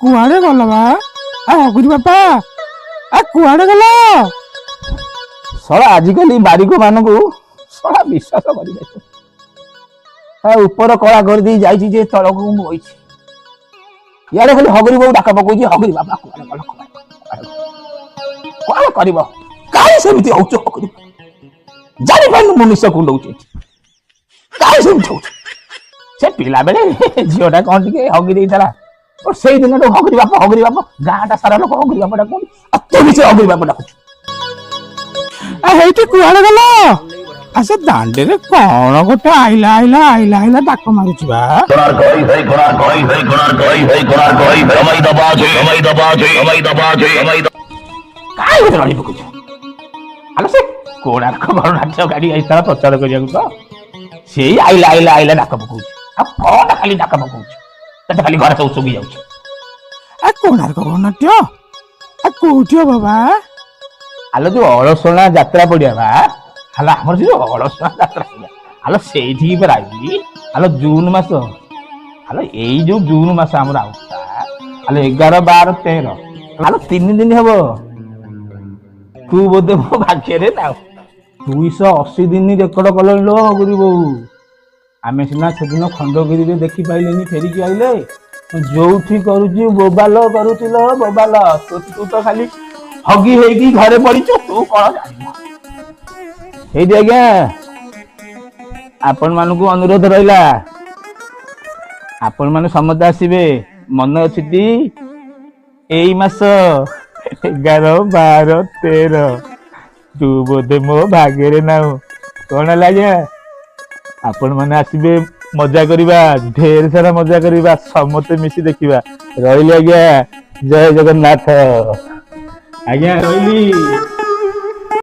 କୁଆଡେ ଗଲ ବା? ହଗୁରି ବାପା କୁଆଡେ ଗଲ? ଶଳା ଆଜିକାଲି ବାରିକ ମାନଙ୍କୁ ଶଳା ବିଶ୍ୱାସ କରିବେ। ଉପର କଳା କରିଦେଇ ଯାଇଛି ଯେ ତଳକୁ ମୁଁ ବଇଛି। ଇଆଡେ ଖାଲି ହଗରି ବୋଉ ଡାକ ପକଉଛି, ହଗରି ବାପା କୁଆଡେ ଗଲ କଣ କରିବ? କାହିଁ ସେମିତି ହଉଛ? ହଗରି ଜାଣିପାରୁନୁ ମୁଁ ନିଶ କୁଣ୍ଡଉଛି, କାହିଁ ସେମିତି ହଉଛୁ? ସେ ପିଲା ବେଳେ ଝିଅଟା କଣ ଟିକେ ହଗି ଦେଇଥିଲା, ସେଇ ଦିନଠୁ ହଗରି ବାପ ଗାଁଟା ସାରା ଲୋକ ହଗରି ବାପ ଡାକୁଛନ୍ତି। ତୁ ବି ସେ ହଗରି ବାପ ଡାକୁଛୁ। ହେଇଠି କୁଆଡେ ଗଲ? ସେ ଦାଣ୍ଡରେ କଣ ଗୋଟେ ଆଇଲା ଡାକ ମାରୁଛି ବା। ସେ କୋଣାର୍କ ଗଣନାଟ୍ୟ ଗାଡି ଆଇଥିଲା ପ୍ରଚାର କରିବାକୁ ତ, ସେଇ ଆଇଲା ଡାକ ପକଉଛି। ଆଉ କଣ ଖାଲି ଡାକ ପକଉଛି, ତତେ ଖାଲି ଘରେ ସବୁ ଶୁଭି ଯାଉଛି। କୋଣାର୍କ ଗଣନାଟ୍ୟ କୋଉଠି ହବ ବା? ଆଲୋ ଯୋଉ ଅଳସଣା ଯାତ୍ରା ପଡିଆ ବା, ହେଲା ଆମର ଯୋଉ ଅଳସଣା ଯାତ୍ରା ପଡିଆ, ଆଲୋ ସେଇଠିକି ପରା ଆଇଲି। ଆଲୋ ଜୁନ ମାସ, ଆଲୋ ଏଇ ଯୋଉ ଜୁନ ମାସ ଆମର ଆଉଥିଲା, ଆଲୋ 11, 12, 13, ଆଲୋ 3 ଦିନ ହବ। ତୁ ବୋଧେ ମୋ ଭାଗ୍ୟରେ ନାଉ 280 ଦିନ ରେକର୍ଡ କଲଣି ଲୋ ହଗୁରି ବୋଉ। ଆମେ ସିନା ସେଦିନ ଖଣ୍ଡଗିରିରେ ଦେଖି ପାଇଲେନି, ଫେରିକି ଆଇଲେ। ଯୋଉଠି କରୁଛି ବୋବାଲ କରୁଛି ଲୋ ବୋବାଲ। ତୁ ତ ଖାଲି ହଗି ହେଇକି ଘରେ ପଡିଛୁ, ତୁ କଣ ଜାଣିବୁ? ହେଇଟି ଆଜ୍ଞା ଆପଣ ମାନଙ୍କୁ ଅନୁରୋଧ ରହିଲା, ଆପଣ ମାନେ ସମସ୍ତେ ଆସିବେ, ମନେ ଅଛି ଟି? ଏଇ ମାସ 11, 12, 13। ତୁ ବୋଧେ ମୋ ଭାଗ୍ୟରେ ନାହୁଁ। କଣ ହେଲା ଆଜ୍ଞା? ଆପଣ ମାନେ ଆସିବେ, ମଜା କରିବା, ଢେର ସାରା ମଜା କରିବା, ସମସ୍ତେ ମିଶି ଦେଖିବା। ରହିଲି ଆଜ୍ଞା, ଜୟ ଜଗନ୍ନାଥ। ଆଜ୍ଞା ରହିଲି।